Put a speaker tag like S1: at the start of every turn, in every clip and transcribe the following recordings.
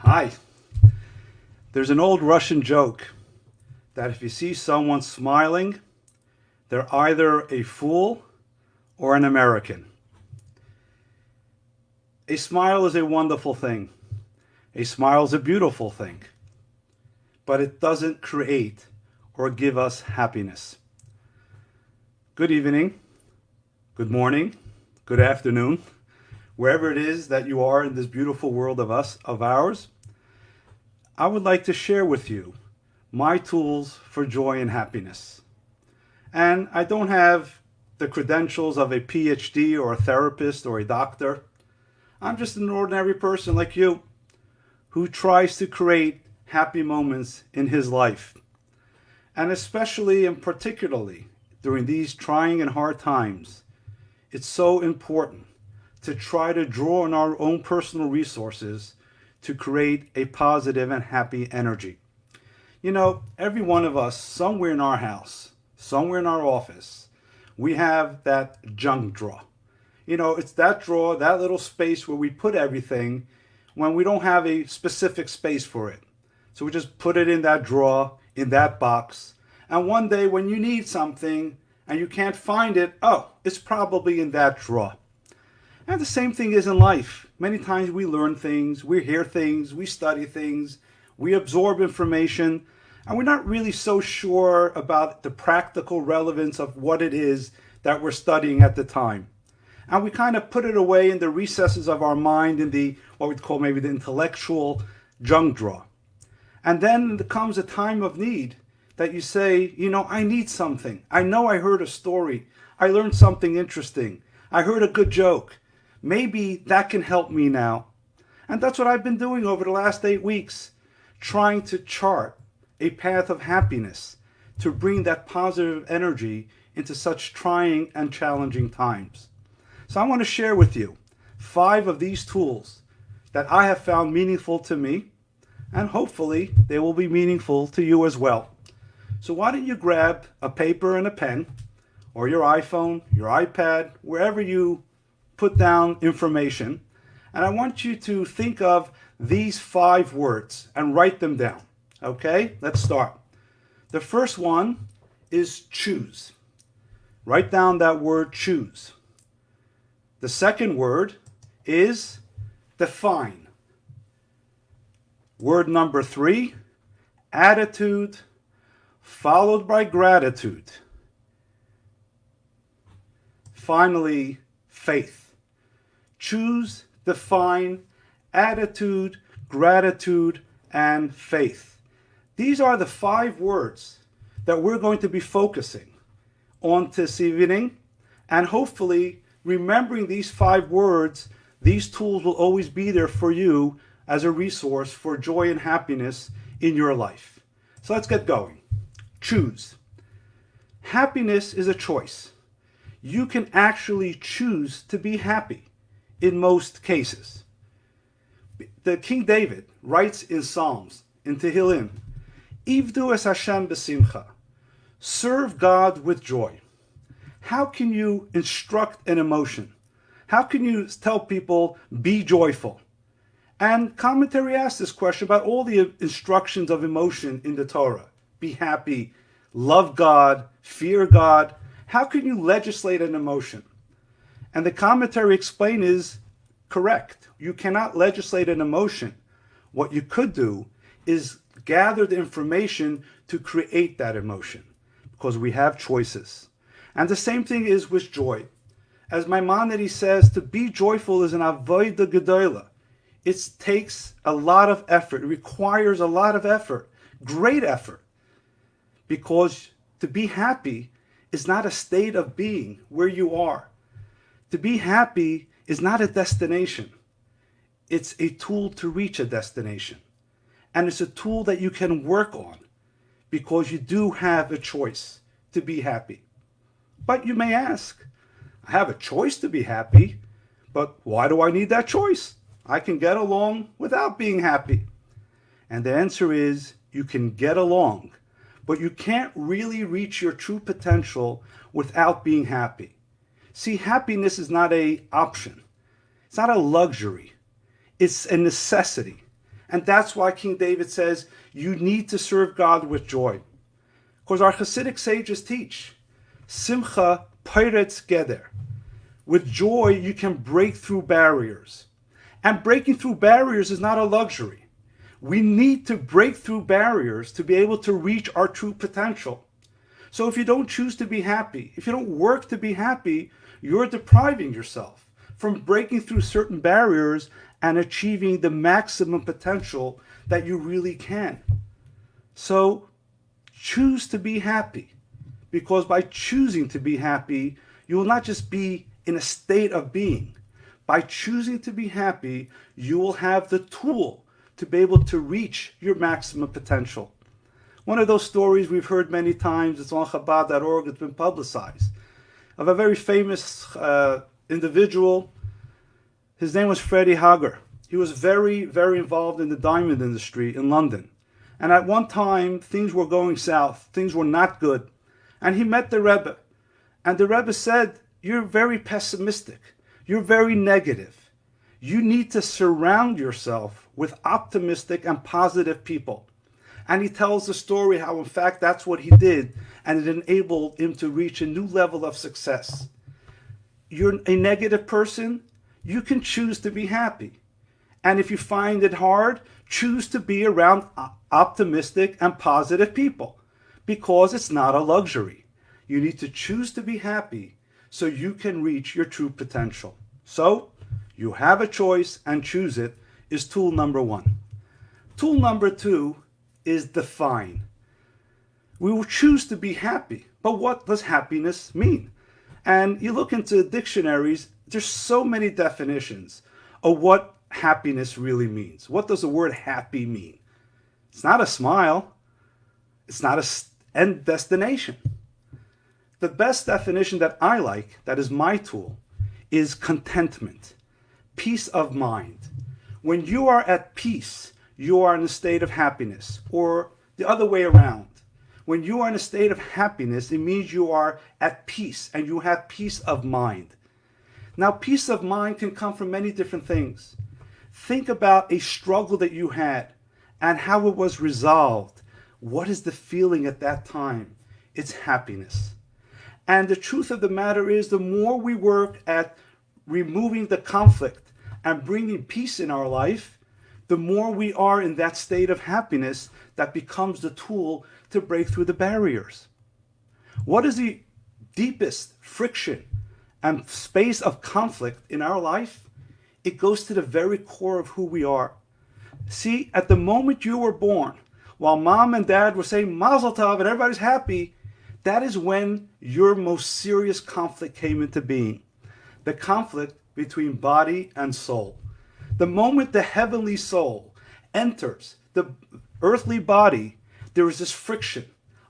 S1: Hi. There's an old Russian joke that if you see someone smiling, they're either a fool or an American. A smile is a wonderful thing. A smile is a beautiful thing. But it doesn't create or give us happiness. Good evening, good morning, good afternoon, wherever it is that you are in this beautiful world of ours. I would like to share with you my tools for joy and happiness. And I don't have the credentials of a PhD or a therapist or a doctor. I'm just an ordinary person like you who tries to create happy moments in his life. And especially and particularly during these trying and hard times, it's so important to try to draw on our own personal resources to create a positive and happy energy. You know, every one of us, somewhere in our house, somewhere in our office, we have that junk drawer. You know, it's that drawer, that little space where we put everything when we don't have a specific space for it. So we just put it in that drawer, in that box. And one day when you need something and you can't find it, oh, it's probably in that drawer. And the same thing is in life. Many times we learn things, we hear things, we study things, we absorb information, and we're not really so sure about the practical relevance of what it is that we're studying at the time. And we kind of put it away in the recesses of our mind in the, what we'd call maybe the intellectual junk drawer. And then there comes a time of need that you say, you know, I need something. I know I heard a story. I learned something interesting. I heard a good joke. Maybe that can help me now. And that's what I've been doing over the last 8 weeks, trying to chart a path of happiness to bring that positive energy into such trying and challenging times. So I want to share with you 5 of these tools that I have found meaningful to me, and hopefully they will be meaningful to you as well. So why don't you grab a paper and a pen, or your iPhone, your iPad, wherever you put down information, and I want you to think of these 5 words and write them down. Okay, let's start. The first one is choose. Write down that word choose. The second word is define. Word number 3, attitude, followed by gratitude. Finally, faith. Choose, define, attitude, gratitude, and faith. These are the 5 words that we're going to be focusing on this evening. And hopefully, remembering these 5 words, these tools will always be there for you as a resource for joy and happiness in your life. So let's get going. Choose. Happiness is a choice. You can actually choose to be happy in most cases. The King David writes in Psalms, in Tehillim, Ivdu es Hashem b'simcha. Serve God with joy. How can you instruct an emotion? How can you tell people, be joyful? And commentary asks this question about all the instructions of emotion in the Torah. Be happy, love God, fear God. How can you legislate an emotion? And the commentary explain is correct. You cannot legislate an emotion. What you could do is gather the information to create that emotion, because we have choices. And the same thing is with joy. As Maimonides says, to be joyful is an avodah gedola. It takes a lot of effort. It requires a lot of effort, great effort, because to be happy is not a state of being where you are. To be happy is not a destination. It's a tool to reach a destination. And it's a tool that you can work on because you do have a choice to be happy. But you may ask, I have a choice to be happy, but why do I need that choice? I can get along without being happy. And the answer is, you can get along, but you can't really reach your true potential without being happy. See, happiness is not an option. It's not a luxury. It's a necessity. And that's why King David says, you need to serve God with joy. Because our Hasidic sages teach, Simcha Peiretz Geder. With joy, you can break through barriers. And breaking through barriers is not a luxury. We need to break through barriers to be able to reach our true potential. So if you don't choose to be happy, if you don't work to be happy, you're depriving yourself from breaking through certain barriers and achieving the maximum potential that you really can. So choose to be happy, because by choosing to be happy, you will not just be in a state of being. By choosing to be happy, you will have the tool to be able to reach your maximum potential. One of those stories we've heard many times, it's on Chabad.org, it's been publicized, of a very famous individual. His name was Freddie Hager. He was very, very involved in the diamond industry in London. And at one time, things were going south. Things were not good. And he met the Rebbe. And the Rebbe said, you're very pessimistic. You're very negative. You need to surround yourself with optimistic and positive people. And he tells the story how, in fact, that's what he did. And it enabled him to reach a new level of success. You're a negative person, you can choose to be happy. And if you find it hard, choose to be around optimistic and positive people, because it's not a luxury. You need to choose to be happy so you can reach your true potential. So, you have a choice and choose it is tool number one. Tool number two is define. We will choose to be happy, but what does happiness mean? And you look into dictionaries, there's so many definitions of what happiness really means. What does the word happy mean? It's not a smile. It's not an end destination. The best definition that I like, that is my tool, is contentment, peace of mind. When you are at peace, you are in a state of happiness, or the other way around. When you are in a state of happiness, it means you are at peace and you have peace of mind. Now, peace of mind can come from many different things. Think about a struggle that you had and how it was resolved. What is the feeling at that time? It's happiness. And the truth of the matter is, the more we work at removing the conflict and bringing peace in our life, the more we are in that state of happiness that becomes the tool to break through the barriers. What is the deepest friction and space of conflict in our life? It goes to the very core of who we are. See, at the moment you were born, while mom and dad were saying Mazel Tov and everybody's happy, that is when your most serious conflict came into being. The conflict between body and soul. The moment the heavenly soul enters the earthly body, there is this friction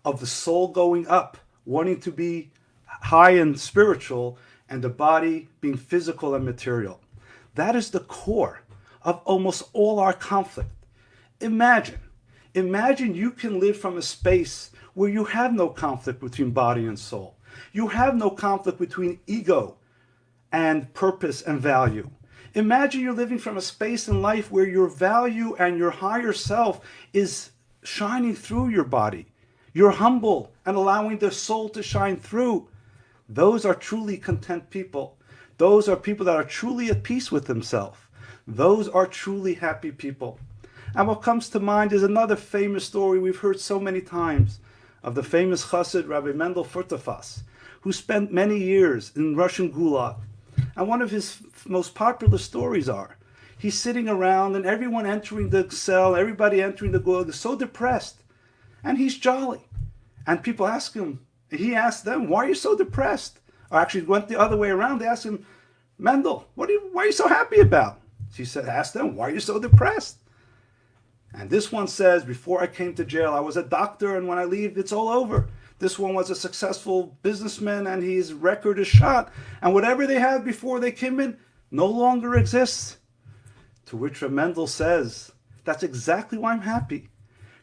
S1: of the soul going up, wanting to be high and spiritual, and the body being physical and material. That is the core of almost all our conflict. Imagine you can live from a space where you have no conflict between body and soul. You have no conflict between ego and purpose and value. Imagine you're living from a space in life where your value and your higher self is shining through your body. You're humble and allowing the soul to shine through. Those are truly content people. Those are people that are truly at peace with themselves. Those are truly happy people. And what comes to mind is another famous story we've heard so many times of the famous chassid Rabbi Mendel Furtefas, who spent many years in Russian Gulag. And one of his most popular stories are, he's sitting around and everyone entering the cell, everybody entering the Gulag is so depressed. And he's jolly. And people ask him, he asked them, why are you so depressed? Or actually it went the other way around. They asked him, Mendel, why are you so happy about? He said, ask them, why are you so depressed? And this one says, before I came to jail, I was a doctor, and when I leave, it's all over. This one was a successful businessman, and his record is shot. And whatever they had before they came in no longer exists. To which Mendel says, that's exactly why I'm happy.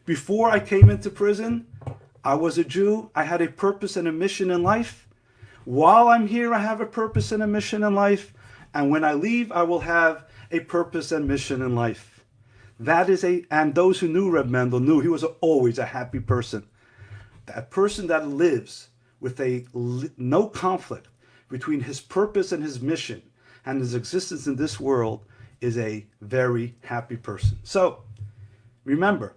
S1: Before I came into prison, I was a Jew. I had a purpose and a mission in life. While I'm here, I have a purpose and a mission in life. And when I leave, I will have a purpose and mission in life. And those who knew Reb Mendel knew he was always a happy person. That person that lives with no conflict between his purpose and his mission and his existence in this world is a very happy person. So, remember,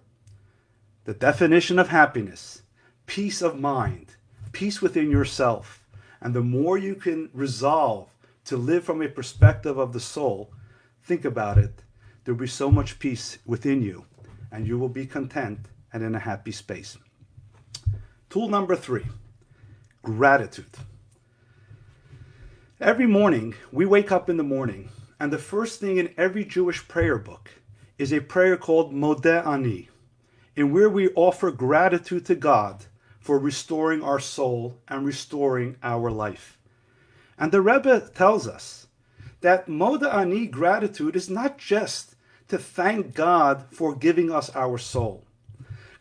S1: the definition of happiness, peace of mind, peace within yourself, and the more you can resolve to live from a perspective of the soul, think about it, there'll be so much peace within you, and you will be content and in a happy space. Tool number 3, gratitude. Every morning, we wake up in the morning, and the first thing in every Jewish prayer book is a prayer called Modeh Ani, in where we offer gratitude to God for restoring our soul and restoring our life. And the Rebbe tells us that Modeh Ani gratitude is not just to thank God for giving us our soul.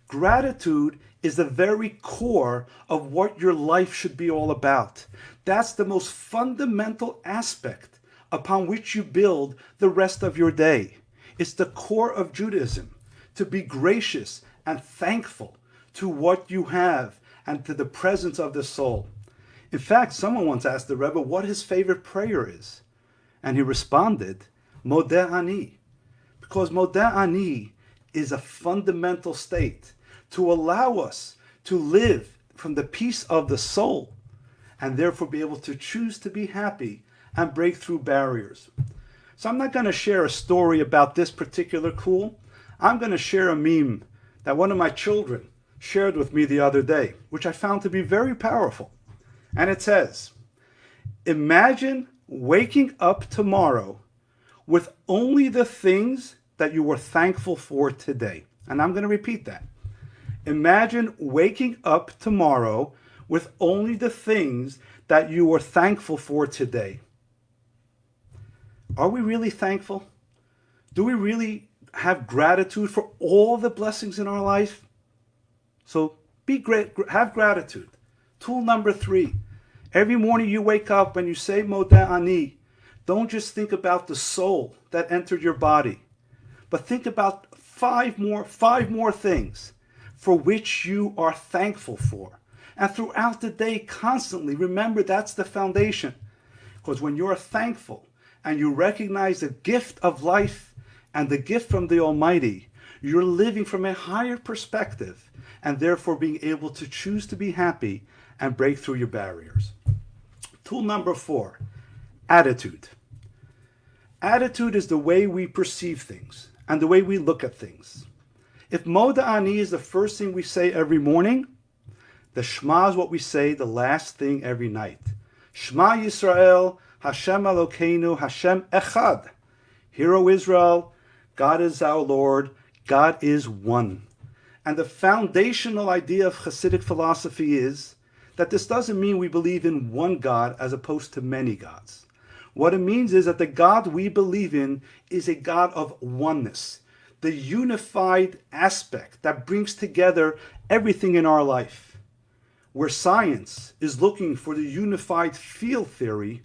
S1: Gratitude is the very core of what your life should be all about. That's the most fundamental aspect upon which you build the rest of your day. It's the core of Judaism, to be gracious and thankful to what you have and to the presence of the soul. In fact, someone once asked the Rebbe what his favorite prayer is. And he responded, Modeh Ani. Because Modeh Ani is a fundamental state to allow us to live from the peace of the soul and therefore be able to choose to be happy and break through barriers. So I'm not going to share a story about this particular tool. I'm going to share a meme that one of my children shared with me the other day, which I found to be very powerful. And it says, imagine waking up tomorrow with only the things that you were thankful for today. And I'm going to repeat that. Imagine waking up tomorrow with only the things that you were thankful for today. Are we really thankful? Do we really have gratitude for all the blessings in our life? So be great, have gratitude. Tool number 3. Every morning you wake up and you say Modeh Ani, don't just think about the soul that entered your body, but think about five more things for which you are thankful for. And throughout the day, constantly, remember that's the foundation. Because when you're thankful and you recognize the gift of life and the gift from the Almighty, you're living from a higher perspective and therefore being able to choose to be happy and break through your barriers. Tool number 4, attitude. Attitude is the way we perceive things and the way we look at things. If Modeh Ani is the first thing we say every morning, the Shema is what we say the last thing every night. Shema Yisrael, Hashem Elokeinu, Hashem Echad. Hear, O Israel, God is our Lord, God is one. And the foundational idea of Hasidic philosophy is that this doesn't mean we believe in one God as opposed to many gods. What it means is that the God we believe in is a God of oneness, the unified aspect that brings together everything in our life. Where science is looking for the unified field theory,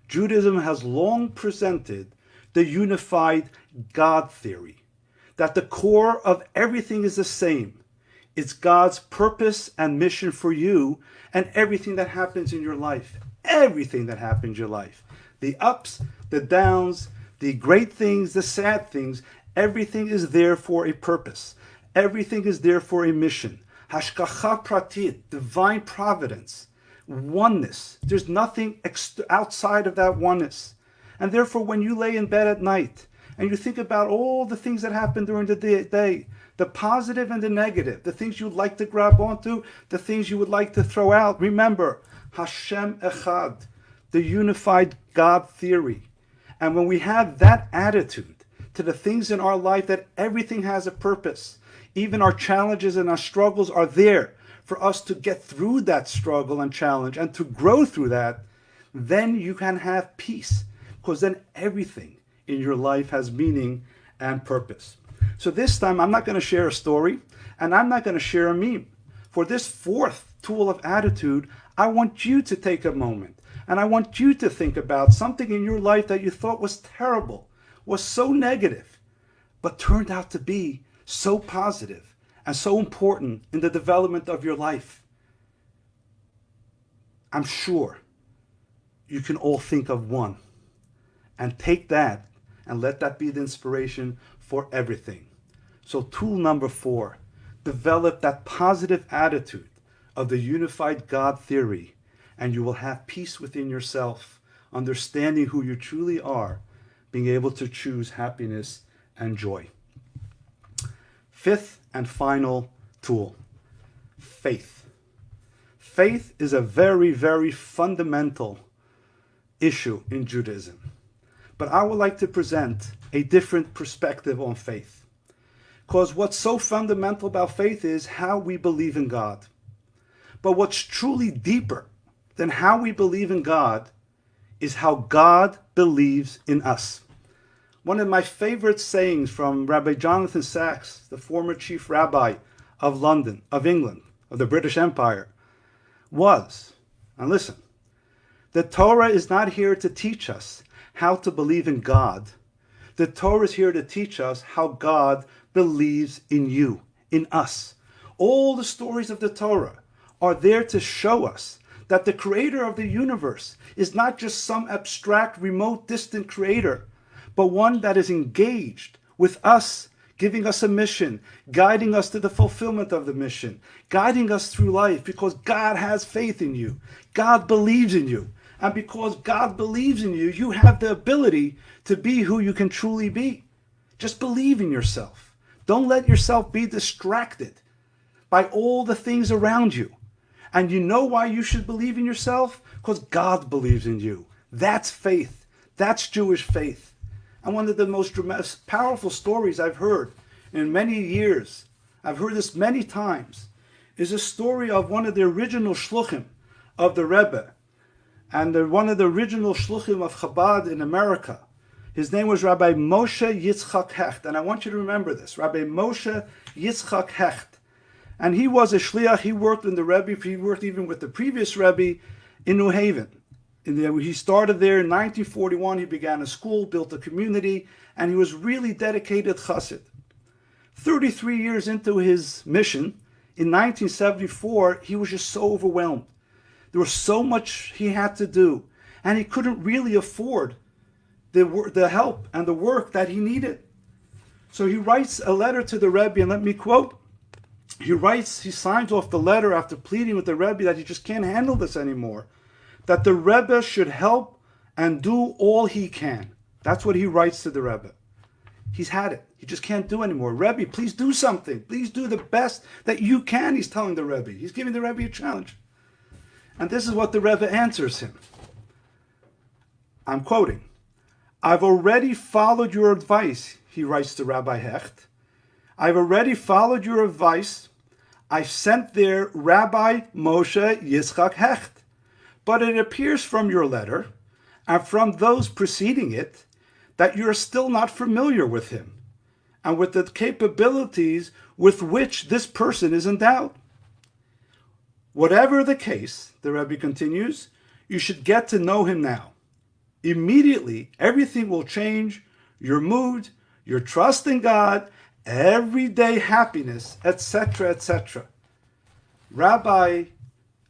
S1: Judaism has long presented the unified God theory, that the core of everything is the same. It's God's purpose and mission for you and everything that happens in your life. Everything that happens in your life. The ups, the downs, the great things, the sad things, everything is there for a purpose. Everything is there for a mission. Hashgacha pratit, divine providence, oneness. There's nothing outside of that oneness. And therefore, when you lay in bed at night and you think about all the things that happen during the day, the positive and the negative, the things you'd like to grab onto, the things you would like to throw out, remember, Hashem Echad, the unified God theory. And when we have that attitude to the things in our life, that everything has a purpose, even our challenges and our struggles are there for us to get through that struggle and challenge and to grow through that, then you can have peace, because then everything in your life has meaning and purpose. So this time I'm not going to share a story and I'm not going to share a meme. For this 4th tool of attitude, I want you to take a moment and I want you to think about something in your life that you thought was terrible, was so negative. but turned out to be so positive and so important in the development of your life. I'm sure you can all think of one and take that and let that be the inspiration for everything. So tool number 4, develop that positive attitude of the unified God theory, and you will have peace within yourself, understanding who you truly are, being able to choose happiness and joy. 5th and final tool, faith. Faith is a very, very fundamental issue in Judaism. But I would like to present a different perspective on faith. Because what's so fundamental about faith is how we believe in God. But what's truly deeper than how we believe in God is how God believes in us. One of my favorite sayings from Rabbi Jonathan Sacks, the former chief rabbi of London, of England, of the British Empire, was, and listen, the Torah is not here to teach us how to believe in God. The Torah is here to teach us how God believes in you, in us. All the stories of the Torah are there to show us that the creator of the universe is not just some abstract, remote, distant creator, but one that is engaged with us, giving us a mission, guiding us to the fulfillment of the mission, guiding us through life, because God has faith in you. God believes in you. And because God believes in you, you have the ability to be who you can truly be. Just believe in yourself. Don't let yourself be distracted by all the things around you. And you know why you should believe in yourself? Because God believes in you. That's faith. That's Jewish faith. And one of the most powerful stories I've heard in many years, I've heard this many times, is a story of one of the original shluchim of the Rebbe, and one of the original shluchim of Chabad in America. His name was Rabbi Moshe Yitzchak Hecht, and I want you to remember this, Rabbi Moshe Yitzchak Hecht. And he was a shliach. He worked in the Rebbe. He worked even with the previous Rebbe in New Haven. He started there in 1941. He began a school, built a community, and he was really dedicated chassid. 33 years into his mission, in 1974, he was just so overwhelmed. There was so much he had to do, and he couldn't really afford the help and the work that he needed. So he writes a letter to the Rebbe, and let me quote. He signs off the letter after pleading with the Rebbe that he just can't handle this anymore, that the Rebbe should help and do all he can. That's what he writes to the Rebbe. He's had it. He just can't do anymore. Rebbe, please do something. Please do the best that you can, he's telling the Rebbe. He's giving the Rebbe a challenge. And this is what the Rebbe answers him. I'm quoting. I've already followed your advice, he writes to Rabbi Hecht. I've already followed your advice. I sent there Rabbi Moshe Yitzchak Hecht. But it appears from your letter and from those preceding it that you're still not familiar with him and with the capabilities with which this person is endowed. Whatever the case, the Rebbe continues, you should get to know him now. Immediately, everything will change, your mood, your trust in God, everyday happiness, etc., etc. Rabbi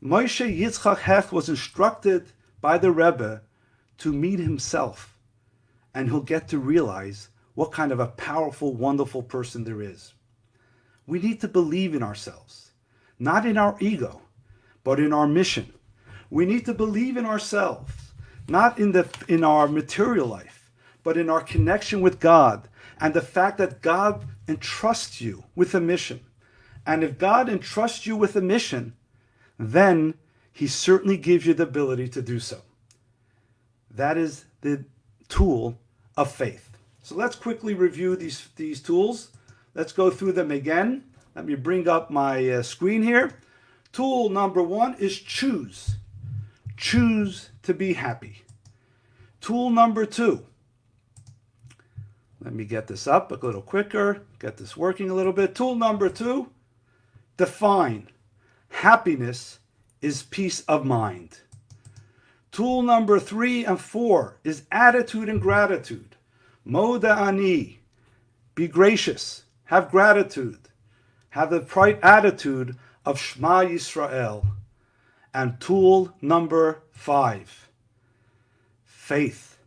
S1: Moshe Yitzchak Hecht was instructed by the Rebbe to meet himself, and he'll get to realize what kind of a powerful, wonderful person there is. We need to believe in ourselves, not in our ego, but in our mission. We need to believe in ourselves, not in our material life, but in our connection with God, and the fact that God entrusts you with a mission. And if God entrusts you with a mission, then he certainly gives you the ability to do so. That is the tool of faith. So let's quickly review these tools. Let's go through them again. Let me bring up my screen here. Tool number 1 is choose. Choose to be happy. Tool number 2. Let me get this up a little quicker, get this working a little bit. Tool number 2, define. Happiness is peace of mind. Tool number 3 and 4 is attitude and gratitude. Moda ani. Be gracious. Have gratitude. Have the right attitude of Shema Yisrael. And tool number 5, faith.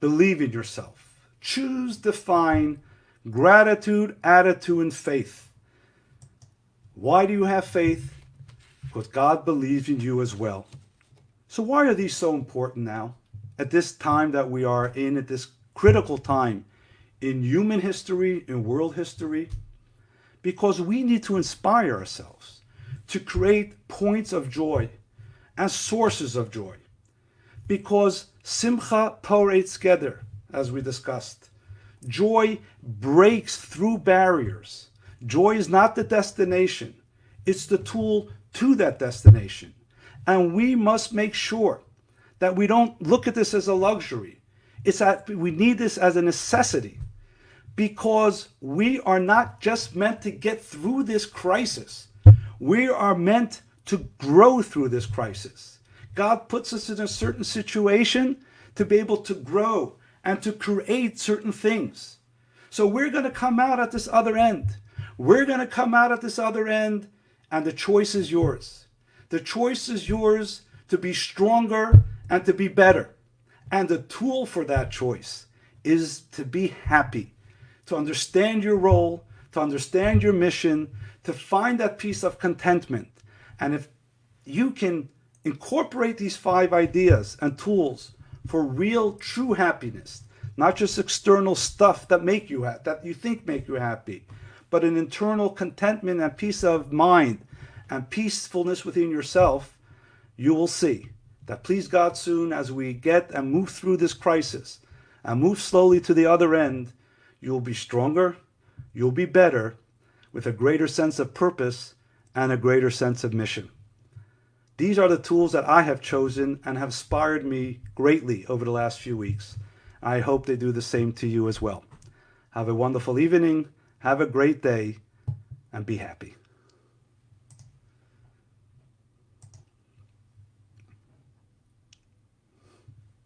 S1: Believe in yourself. Choose, define gratitude, attitude, and faith. Why do you have faith? Because God believes in you as well. So why are these so important now? At this time that we are in, at this critical time in human history, in world history? Because we need to inspire ourselves to create points of joy and sources of joy. Because simcha poretz geder, as we discussed. Joy breaks through barriers. Joy is not the destination. It's the tool to that destination. And we must make sure that we don't look at this as a luxury. It's that we need this as a necessity. Because we are not just meant to get through this crisis. We are meant to grow through this crisis. God puts us in a certain situation to be able to grow and to create certain things. So we're going to come out at this other end. We're going to come out at this other end, and the choice is yours. The choice is yours to be stronger and to be better. And the tool for that choice is to be happy, to understand your role, to understand your mission, to find that piece of contentment. And if you can incorporate these 5 ideas and tools for real, true happiness, not just external stuff that make you that you think make you happy, but an internal contentment and peace of mind and peacefulness within yourself, you will see that, please God, soon as we get and move through this crisis and move slowly to the other end, you'll be stronger, you'll be better, with a greater sense of purpose and a greater sense of mission. These are the tools that I have chosen and have inspired me greatly over the last few weeks. I hope they do the same to you as well. Have a wonderful evening, have a great day, and be happy.